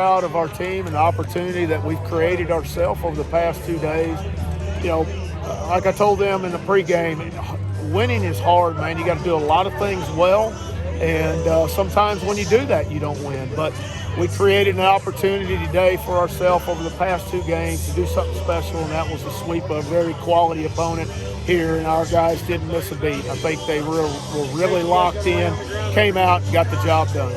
Proud of our team and the opportunity that we've created ourselves over the past 2 days. Like I told them in the pregame, winning is hard, man. You got to do a lot of things well, and sometimes when you do that, you don't win. But we created an opportunity today for ourselves over the past 2 games to do something special, and that was to sweep a very quality opponent here, and our guys didn't miss a beat. I think they were really locked in, came out, and got the job done. You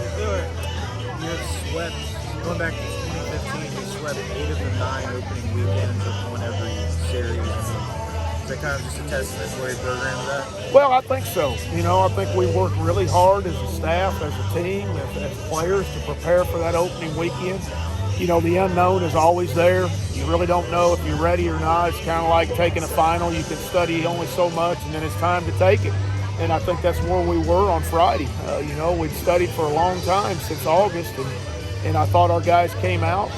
have swept, going back to 2015, you swept 8 of the 9 opening weekends of won every series. Is that kind of just a testament to where your program's at? Well, I think so. I think we worked really hard as a staff, as a team, as players to prepare for that opening weekend. The unknown is always there. You really don't know if you're ready or not. It's kind of like taking a final. You can study only so much, and then it's time to take it. And I think that's where we were on Friday. We'd studied for a long time, since August, and I thought our guys came out.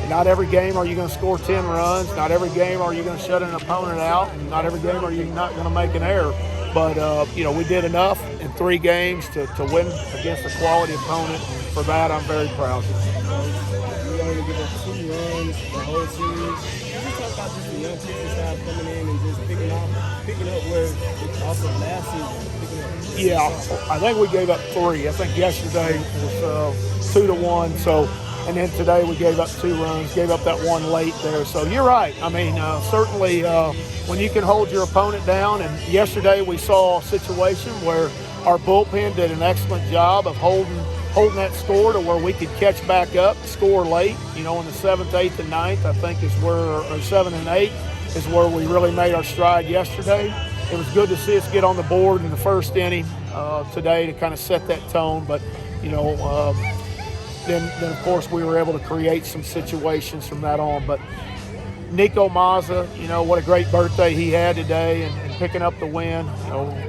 Not every game are you going to score 10 runs. Not every game are you going to shut an opponent out. And not every game are you not going to make an error. But, we did enough in 3 games to win against a quality opponent. And for that, I'm very proud. You only give up 2 runs the whole series. Can you talk about just the young pitching staff coming in and just picking up where it's also last season? Yeah, I think we gave up 3. I think yesterday was 2-1. So. And then today we gave up 2 runs, gave up that one late there. So you're right. I mean, certainly when you can hold your opponent down, and yesterday we saw a situation where our bullpen did an excellent job of holding that score to where we could catch back up, score late, in the 7th, 8th, and 9th, I think is where, or 7 and 8 is where we really made our stride yesterday. It was good to see us get on the board in the first inning today to kind of set that tone. But, Then, of course, we were able to create some situations from that on. But Nico Mazza, what a great birthday he had today and picking up the win.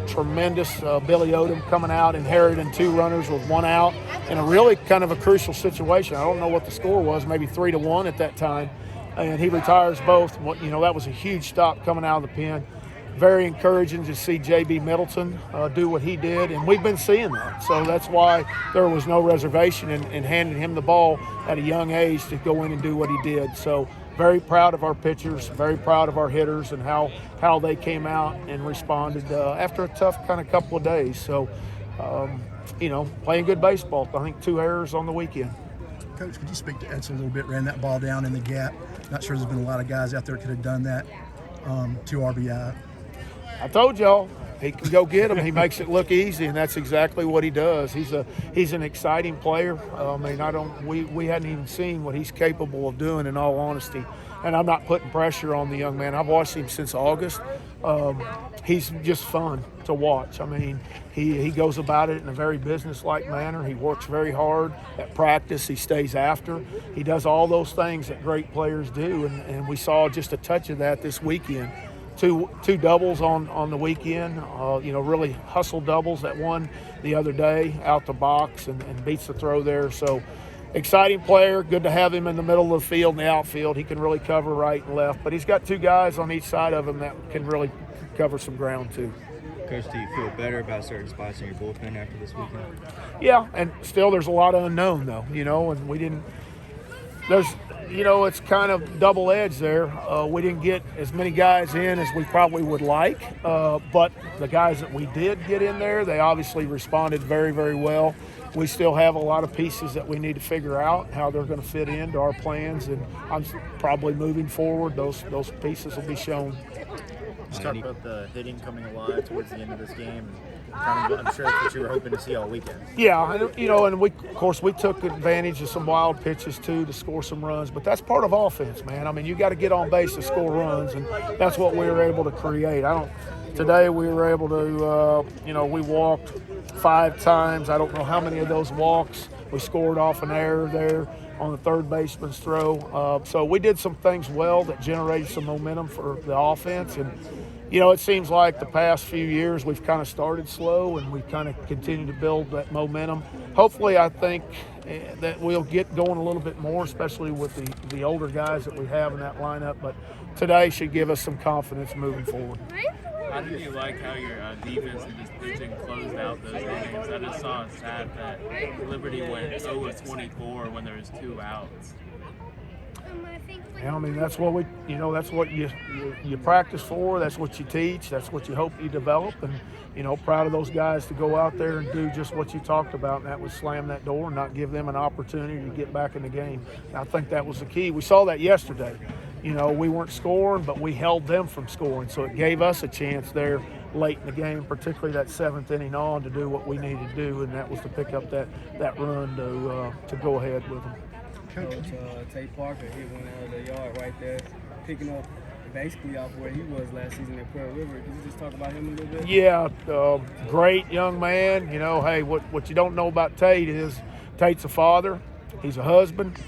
Tremendous. Billy Odom coming out, inheriting 2 runners with 1 out in a really kind of a crucial situation. I don't know what the score was, maybe 3-1 at that time. And he retires both. That was a huge stop coming out of the pen. Very encouraging to see J.B. Middleton do what he did, and we've been seeing that. So that's why there was no reservation in handing him the ball at a young age to go in and do what he did. So very proud of our pitchers, very proud of our hitters and how they came out and responded after a tough kind of couple of days. So, playing good baseball. I think 2 errors on the weekend. Coach, could you speak to Edsel a little bit? Ran that ball down in the gap. Not sure there's been a lot of guys out there that could have done that. 2 RBI. I told y'all he can go get him. He makes it look easy, and that's exactly what he does. He's an exciting player. We hadn't even seen what he's capable of doing, in all honesty. And I'm not putting pressure on the young man. I've watched him since August. He's just fun to watch. I mean, he goes about it in a very business-like manner. He works very hard at practice. He stays after. He does all those things that great players do, and we saw just a touch of that this weekend. Two doubles on the weekend, really hustle doubles. That one the other day out the box and beats the throw there. So exciting player. Good to have him in the middle of the field and the outfield. He can really cover right and left. But he's got 2 guys on each side of him that can really cover some ground too. Coach, do you feel better about certain spots in your bullpen after this weekend? Yeah, and still there's a lot of unknown though, and we didn't – it's kind of double-edged there. We didn't get as many guys in as we probably would like, but the guys that we did get in there, they obviously responded very, very well. We still have a lot of pieces that we need to figure out how they're going to fit into our plans, and I'm probably moving forward. Those pieces will be shown. Just talk about the hitting coming alive towards the end of this game. I'm sure that's what you were hoping to see all weekend. Yeah, and we took advantage of some wild pitches too to score some runs, but that's part of offense, man. I mean, you got to get on base to score runs, and that's what we were able to create. Today we were able to, we walked 5 times. I don't know how many of those walks we scored off an error there on the third baseman's throw. So we did some things well that generated some momentum for the offense, and it seems like the past few years we've kind of started slow and we kind of continue to build that momentum. Hopefully, I think that we'll get going a little bit more, especially with the older guys that we have in that lineup. But today should give us some confidence moving forward. How did you like how your defense and just pitching closed out those innings? I just saw a stat that Liberty went 0 of 24 when there was 2 outs. Yeah, I mean, that's what that's what you practice for. That's what you teach. That's what you hope you develop. And, proud of those guys to go out there and do just what you talked about, and that was slam that door and not give them an opportunity to get back in the game. And I think that was the key. We saw that yesterday. We weren't scoring, but we held them from scoring. So it gave us a chance there late in the game, particularly that 7th inning on, to do what we needed to do, and that was to pick up that run to go ahead with them. Coach Tate Parker hit one out of the yard right there, picking up basically off where he was last season at Pearl River. Can you just talk about him a little bit? Yeah, great young man. Hey, what you don't know about Tate is Tate's a father, he's a husband,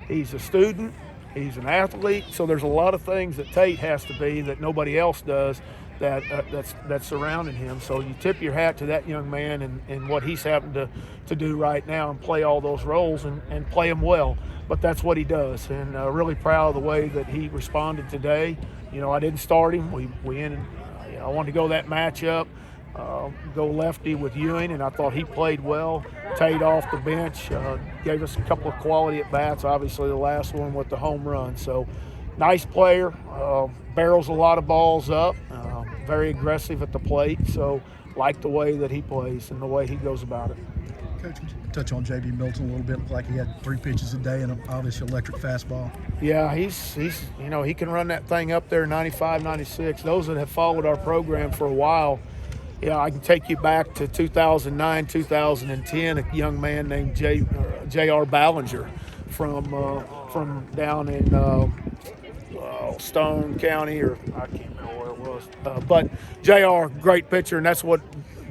he's a student, he's an athlete. So there's a lot of things that Tate has to be that nobody else does that's surrounding him. So you tip your hat to that young man and what he's having to do right now and play all those roles and play them well. But that's what he does, and really proud of the way that he responded today. I didn't start him. We ended. I wanted to go that matchup, go lefty with Ewing, and I thought he played well. Tate off the bench gave us a couple of quality at bats. Obviously, the last one with the home run. So, nice player. Barrels a lot of balls up. Very aggressive at the plate. So, like the way that he plays and the way he goes about it. Coach, touch on J.B. Milton a little bit. Looked like he had 3 pitches a day and an obviously electric fastball. Yeah, he's he can run that thing up there 95, 96. Those that have followed our program for a while, I can take you back to 2009, 2010. A young man named J.R. Ballinger from down in Stone County, or I can't remember where it was. But J.R., great pitcher, and that's what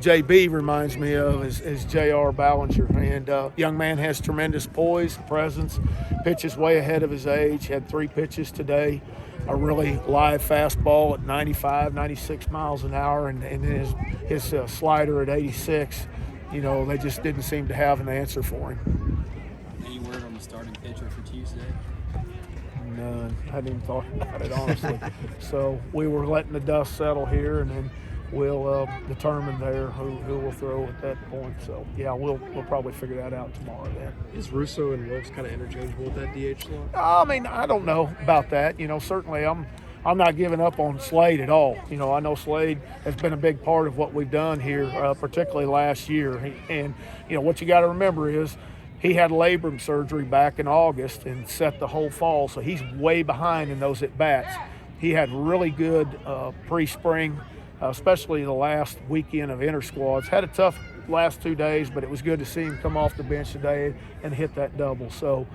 JB reminds me of is J.R. Ballinger. And young man has tremendous poise, presence, pitches way ahead of his age. Had 3 pitches today, a really live fastball at 95, 96 miles an hour, and his slider at 86. They just didn't seem to have an answer for him. Any word on the starting pitcher for Tuesday? None. I hadn't even thought about it, honestly. So we were letting the dust settle here, and then we'll determine there who will throw at that point. So, we'll probably figure that out tomorrow then. Is Russo and Wilkes kind of interchangeable with that DH slot? I mean, I don't know about that. Certainly I'm not giving up on Slade at all. I know Slade has been a big part of what we've done here, particularly last year. And what you got to remember is he had labrum surgery back in August and set the whole fall, so he's way behind in those at-bats. He had really good pre-spring, especially the last weekend of inter-squads. Had a tough last 2 days, but it was good to see him come off the bench today and hit that double. So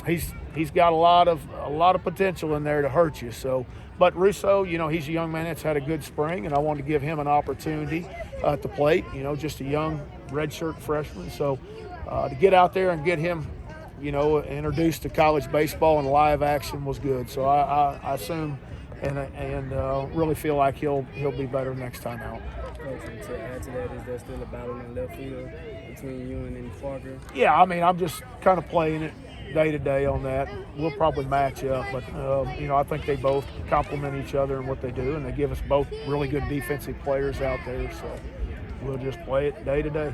he's got a lot of potential in there to hurt you. So, but Russo, he's a young man that's had a good spring, and I wanted to give him an opportunity at the plate. Just a young redshirt freshman. So to get out there and get him, introduced to college baseball and live action was good. So I assume and really feel like he'll be better next time out. To add to that, is there still a battle in left field between you and Parker? Yeah, I mean, I'm just kind of playing it day to day on that. We'll probably match up, but I think they both complement each other in what they do, and they give us both really good defensive players out there. So we'll just play it day to day.